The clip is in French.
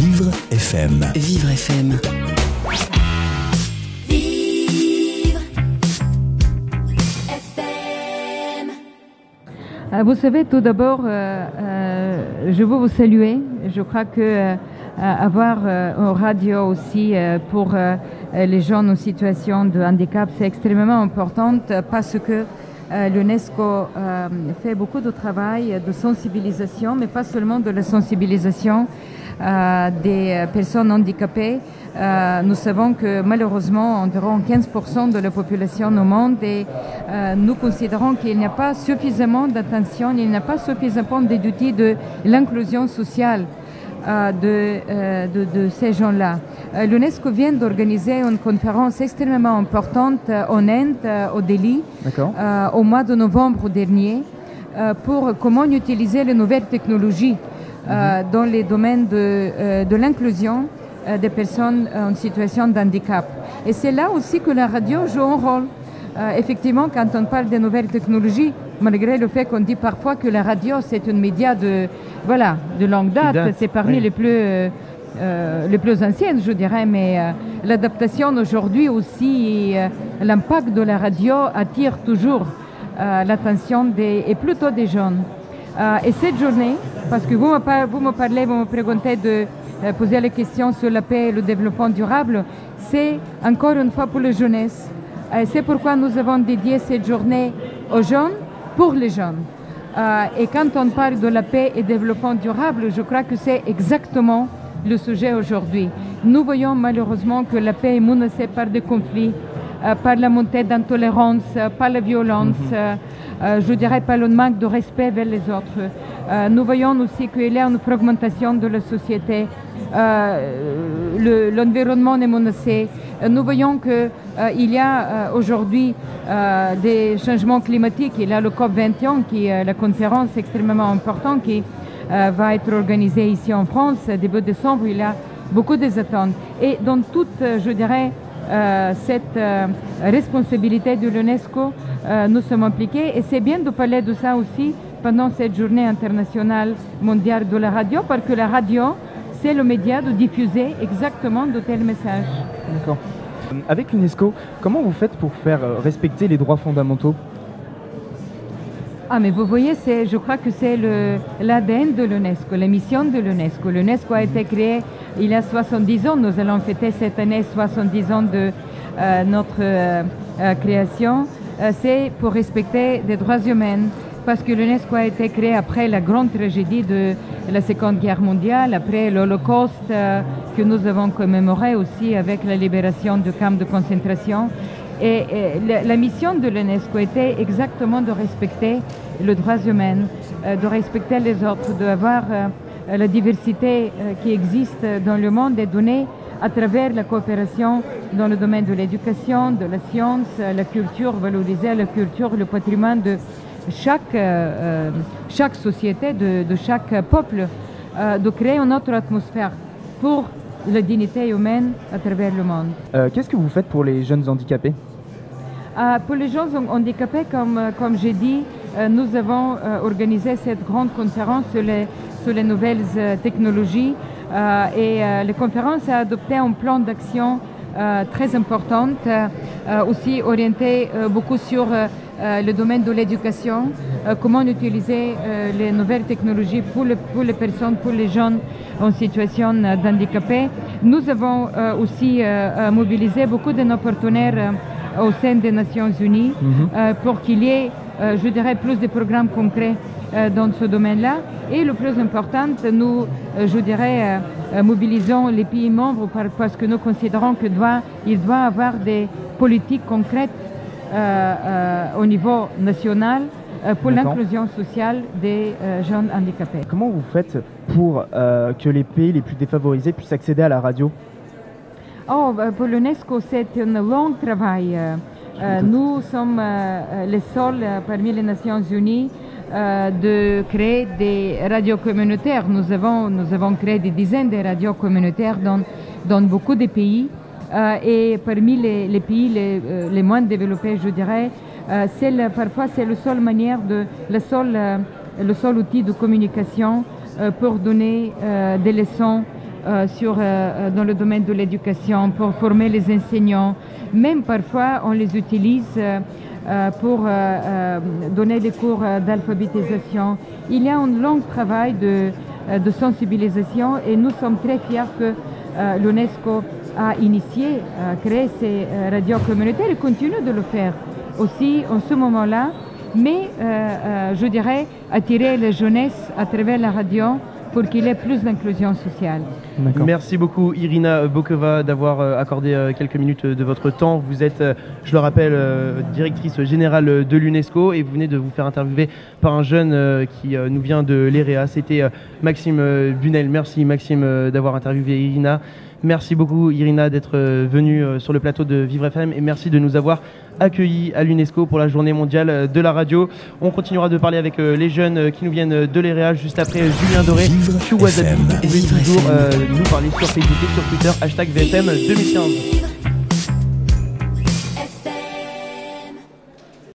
Vivre FM. Vivre FM. Vous savez, tout d'abord, je veux vous saluer. Je crois que avoir une radio aussi pour les jeunes en situation de handicap, c'est extrêmement important parce que l'UNESCO fait beaucoup de travail de sensibilisation, mais pas seulement de la sensibilisation des personnes handicapées. Nous savons que malheureusement environ 15% de la population au monde et nous considérons qu'il n'y a pas suffisamment d'attention, il n'y a pas suffisamment d'outils de l'inclusion sociale de ces gens-là. L'UNESCO vient d'organiser une conférence extrêmement importante en Inde, au Delhi, au mois de novembre dernier, pour comment utiliser les nouvelles technologies dans les domaines de l'inclusion des personnes en situation de handicap. Et c'est là aussi que la radio joue un rôle. Effectivement, quand on parle des nouvelles technologies, malgré le fait qu'on dit parfois que la radio c'est un média de longue date, c'est parmi les plus anciennes, je dirais, mais l'adaptation aujourd'hui aussi, l'impact de la radio attire toujours l'attention et plutôt des jeunes. Et cette journée, parce que vous me préguntez de poser les questions sur la paix et le développement durable, c'est encore une fois pour la jeunesse. C'est pourquoi nous avons dédié cette journée aux jeunes, pour les jeunes. Et quand on parle de la paix et développement durable, je crois que c'est exactement le sujet aujourd'hui. Nous voyons malheureusement que la paix est menacée par des conflits, par la montée d'intolérance, par la violence, je dirais par le manque de respect vers les autres. Nous voyons aussi qu'il y a une fragmentation de la société, l'environnement est menacé. Nous voyons qu'il y a aujourd'hui des changements climatiques. Il y a le COP21 qui est la conférence extrêmement importante qui va être organisée ici en France début décembre. Il y a beaucoup d'attentes. Et dans toute, je dirais, cette responsabilité de l'UNESCO, nous sommes impliqués et c'est bien de parler de ça aussi pendant cette journée internationale mondiale de la radio, parce que la radio, c'est le média de diffuser exactement de tels messages. D'accord. Avec l'UNESCO, comment vous faites pour faire respecter les droits fondamentaux ? Ah, mais vous voyez, je crois que c'est l'ADN de l'UNESCO, la mission de l'UNESCO. L'UNESCO a été créée il y a 70 ans. Nous allons fêter cette année 70 ans de notre création. C'est pour respecter les droits humains, parce que l'UNESCO a été créée après la grande tragédie de la Seconde Guerre mondiale, après l'Holocauste que nous avons commémoré aussi avec la libération du camp de concentration. Et la mission de l'UNESCO était exactement de respecter les droits humains, de respecter les autres, d'avoir la diversité qui existe dans le monde et donner à travers la coopération dans le domaine de l'éducation, de la science, la culture, valoriser la culture, le patrimoine de chaque société, de chaque peuple, de créer une autre atmosphère pour la dignité humaine à travers le monde. Qu'est-ce que vous faites pour les jeunes handicapés ? Pour les jeunes handicapés, comme j'ai dit, nous avons organisé cette grande conférence sur les nouvelles technologies et la conférence a adopté un plan d'action très important, aussi orienté beaucoup sur le domaine de l'éducation, comment utiliser les nouvelles technologies pour les personnes, pour les jeunes en situation d'handicapé. Nous avons aussi mobilisé beaucoup de nos partenaires au sein des Nations Unies pour qu'il y ait, je dirais, plus de programmes concrets dans ce domaine-là. Et le plus important, nous, je dirais, mobilisons les pays membres parce que nous considérons qu'il doit avoir des politiques concrètes au niveau national pour l'inclusion sociale des jeunes handicapés. Comment vous faites pour que les pays les plus défavorisés puissent accéder à la radio ? Pour l'UNESCO, c'est un long travail. Nous sommes les seuls parmi les Nations Unies de créer des radios communautaires. Nous avons créé des dizaines de radios communautaires dans beaucoup de pays. Et parmi les pays les moins développés, je dirais, parfois c'est la seule manière, le seul outil de communication pour donner des leçons dans le domaine de l'éducation, pour former les enseignants. Même parfois, on les utilise pour donner des cours d'alphabétisation. Il y a un long travail de sensibilisation et nous sommes très fiers que l'UNESCO a initié, créé ces radios communautaires et continue de le faire aussi en ce moment-là. Mais je dirais attirer la jeunesse à travers la radio pour qu'il y ait plus d'inclusion sociale. Merci beaucoup Irina Bokova d'avoir accordé quelques minutes de votre temps. Vous êtes, je le rappelle, directrice générale de l'UNESCO et vous venez de vous faire interviewer par un jeune qui nous vient de l'EREA. C'était Maxime Bunel. Merci Maxime d'avoir interviewé Irina. Merci beaucoup Irina d'être venue sur le plateau de Vivre FM et merci de nous avoir accueillis à l'UNESCO pour la journée mondiale de la radio. On continuera de parler avec les jeunes qui nous viennent de l'EREA juste après Julien Doré, Chou Wasabi. Vous pouvez toujours nous parler sur Facebook et sur Twitter, #VFM 2015.